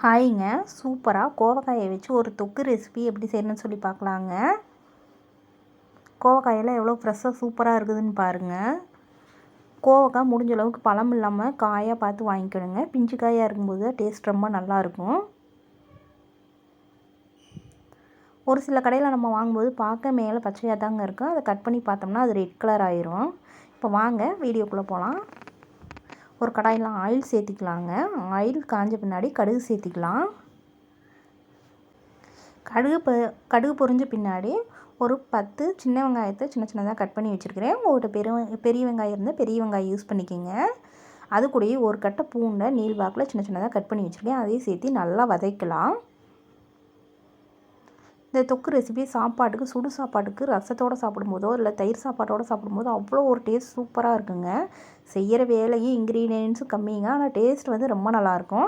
ஹாய்ங்க, சூப்பராக கோவக்காயை வச்சு ஒரு தொக்கு ரெசிபி எப்படி செய்யணும்னு சொல்லி பார்க்கலாங்க. கோவக்காயெல்லாம் எவ்வளோ ஃப்ரெஷ்ஷாக சூப்பராக இருக்குதுன்னு பாருங்கள். கோவக்காய் முடிஞ்ச அளவுக்கு பழம் இல்லாமல் காயாக பார்த்து வாங்கிக்கணுங்க. பிஞ்சு காயாக இருக்கும்போது டேஸ்ட் ரொம்ப நல்லாயிருக்கும். ஒரு சில கடையில் நம்ம வாங்கும்போது பார்க்க மேலே பச்சையாக தாங்க இருக்கும். அதை கட் பண்ணி பார்த்தோம்னா அது ரெட் கலர் ஆயிரும். இப்போ வாங்க வீடியோக்குள்ளே போகலாம். ஒரு கடாயில் ஆயில் சேர்த்திக்கலாங்க. ஆயில் காஞ்ச பின்னாடி கடுகு சேர்த்திக்கலாம். கடுகு பொரிஞ்ச பின்னாடி ஒரு 10 சின்ன வெங்காயத்தை சின்ன சின்னதாக கட் பண்ணி வச்சுருக்கிறேன். உங்கள்கிட்ட பெரிய வெங்காயம் இருந்தால் பெரிய வெங்காயம் யூஸ் பண்ணிக்கோங்க. அது கூடயே ஒரு கட்டை பூண்டை நீள்வாக்கில் சின்ன சின்னதாக கட் பண்ணி வச்சுருக்கேன். அதையும் சேர்த்து நல்லா வதக்கலாம். இந்த தொக்கு ரெசிபி சாப்பாட்டுக்கு, சுடு சாப்பாட்டுக்கு, ரசத்தோடு சாப்பிடும்போதோ இல்லை தயிர் சாப்பாட்டோடு சாப்பிடும்போதோ அவ்வளோ ஒரு டேஸ்ட் சூப்பராக இருக்குங்க. செய்கிற வேலையும் இன்க்ரீடியன்ஸும் கம்மிங்க, ஆனால் டேஸ்ட் வந்து ரொம்ப நல்லாயிருக்கும்.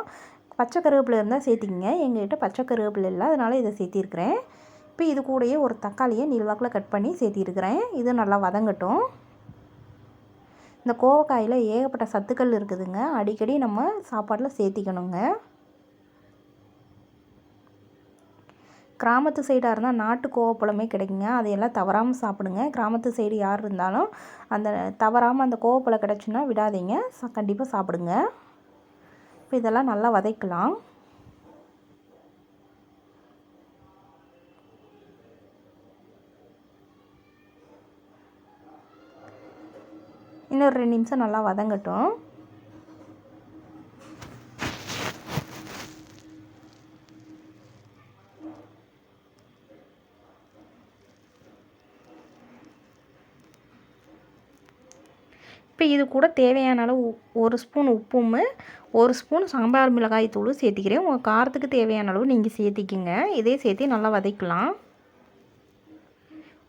பச்சை கருவேப்பிலை இருந்தால் சேர்த்திக்கங்க. எங்கள்கிட்ட பச்சை கருவேப்பிலை இல்லை, அதனால் இதை சேர்த்திருக்கிறேன். இப்போ இது கூடயே ஒரு தக்காளியை நீள்வாக்கில் கட் பண்ணி சேர்த்திருக்கிறேன். இது நல்லா வதங்கட்டும். இந்த கோவக்காயில் ஏகப்பட்ட சத்துக்கள் இருக்குதுங்க. அடிக்கடி நம்ம சாப்பாட்டில் சேர்த்திக்கணுங்க. கிராமத்து சைடாக இருந்தால் நாட்டு கோவப்பழமே கிடைக்குங்க. அதையெல்லாம் தவறாமல் சாப்பிடுங்க. கிராமத்து சைடு யார் இருந்தாலும் அந்த தவறாமல் அந்த கோவப்பழம் கிடச்சுன்னா விடாதீங்க, கண்டிப்பாக சாப்பிடுங்க. இப்போ இதெல்லாம் நல்லா வதக்கலாம். இன்னொரு 2 நிமிஷம் நல்லா வதங்கட்டும். இப்போ இது கூட தேவையான அளவு 1 ஸ்பூன் உப்பும் 1 ஸ்பூன் சாம்பார் மிளகாய் தூள் சேர்த்திக்கிறேன். உங்கள் காரத்துக்கு தேவையான அளவு நீங்கள் சேர்த்திக்கிங்க. இதே சேர்த்து நல்லா வதக்கலாம்.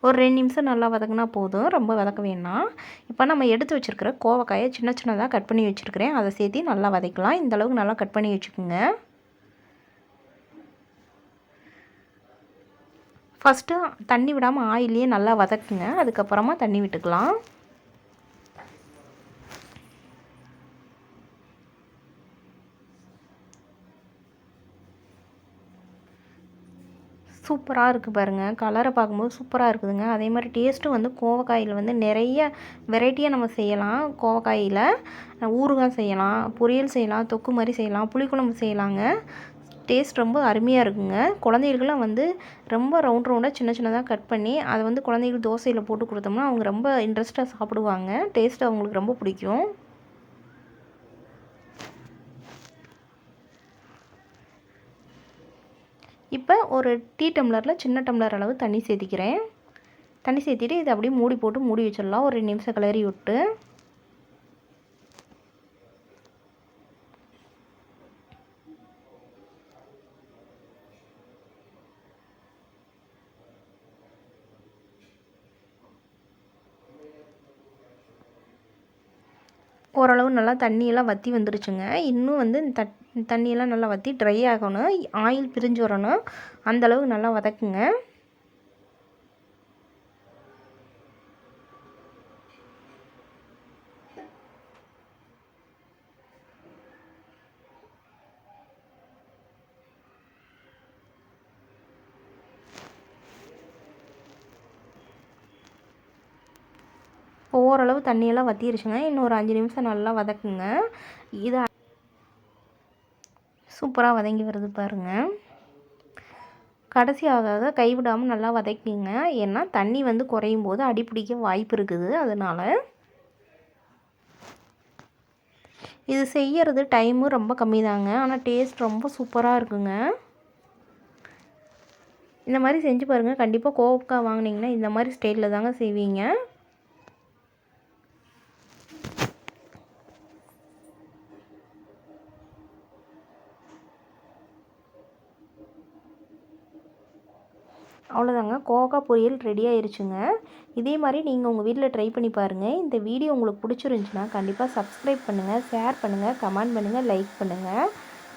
ஒரு 2 நிமிஷம் நல்லா வதக்கினா போதும், ரொம்ப வதக்க வேணாம். இப்போ நம்ம எடுத்து வச்சுருக்கிற கோவக்காயை சின்ன சின்னதாக கட் பண்ணி வச்சுருக்கிறேன். அதை சேர்த்து நல்லா வதக்கலாம். இந்த அளவுக்கு நல்லா கட் பண்ணி வச்சுக்கோங்க. ஃபஸ்ட்டு தண்ணி விடாமல் ஆயிலே நல்லா வதக்குங்க. அதுக்கப்புறமா தண்ணி விட்டுக்கலாம். சூப்பராக இருக்குது பாருங்கள். கலரை பார்க்கும்போது சூப்பராக இருக்குதுங்க. அதே மாதிரி டேஸ்ட்டும் வந்து கோவக்காயில் வந்து நிறைய வெரைட்டியாக நம்ம செய்யலாம். கோவக்காயில் ஊறுகாய் செய்யலாம், பொரியல் செய்யலாம், தொக்கு மாதிரி செய்யலாம், புளிக்குழம்பு செய்யலாங்க. டேஸ்ட் ரொம்ப அருமையாக இருக்குங்க. குழந்தைகளுக்கெல்லாம் வந்து ரொம்ப ரவுண்டாக சின்ன சின்னதாக கட் பண்ணி அதை வந்து குழந்தைகளுக்கு தோசையில் போட்டு கொடுத்தோம்னா அவங்க ரொம்ப இன்ட்ரெஸ்ட்டாக சாப்பிடுவாங்க. டேஸ்ட் அவங்களுக்கு ரொம்ப பிடிக்கும். இப்போ ஒரு டீ டம்ளரில் சின்ன டம்ளர் அளவு தண்ணி சேர்த்திக்கிறேன். தண்ணி சேர்த்திட்டு இதை அப்படியே மூடி போட்டு மூடி வச்சிடலாம். ஒரு 2 நிமிஷம் கிளறி விட்டு ஓரளவு நல்லா தண்ணியெல்லாம் வற்றி வந்துருச்சுங்க. இன்னும் வந்து தண்ணியெல்லாம் நல்லா வற்றி ட்ரை ஆகணும், ஆயில் பிரிஞ்சு வரணும். அந்தளவு நல்லா வதக்குங்க. ஓரளவு தண்ணியெல்லாம் வற்றிருச்சுங்க. இன்னும் ஒரு 5 நிமிஷம் நல்லா வதக்குங்க. இது சூப்பராக வதங்கி வருது பாருங்கள். கடைசி ஆக கைவிடாமல் நல்லா வதக்கிங்க. ஏன்னா தண்ணி வந்து குறையும் போது அடி பிடிக்க வாய்ப்பு இருக்குது. அதனால் இது செய்கிறது டைமும் ரொம்ப கம்மி தாங்க, ஆனால் டேஸ்ட் ரொம்ப சூப்பராக இருக்குங்க. இந்த மாதிரி செஞ்சு பாருங்கள். கண்டிப்பாக கோவக்காய் வாங்கினீங்கன்னா இந்த மாதிரி ஸ்டைலில் தாங்க செய்வீங்க. அவ்வளோதாங்க, கோவக்காய் பொரியல் ரெடி ஆயிருச்சுங்க. இதே மாதிரி நீங்கள் உங்கள் வீட்டில் ட்ரை பண்ணி பாருங்கள். இந்த வீடியோ உங்களுக்கு பிடிச்சிருந்துச்சுன்னா கண்டிப்பாக சப்ஸ்கிரைப் பண்ணுங்கள், ஷேர் பண்ணுங்கள், கமெண்ட் பண்ணுங்கள், லைக் பண்ணுங்கள்.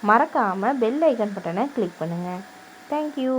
மறக்காமல் பெல் ஐக்கான் பட்டனை கிளிக் பண்ணுங்கள். தேங்க்யூ.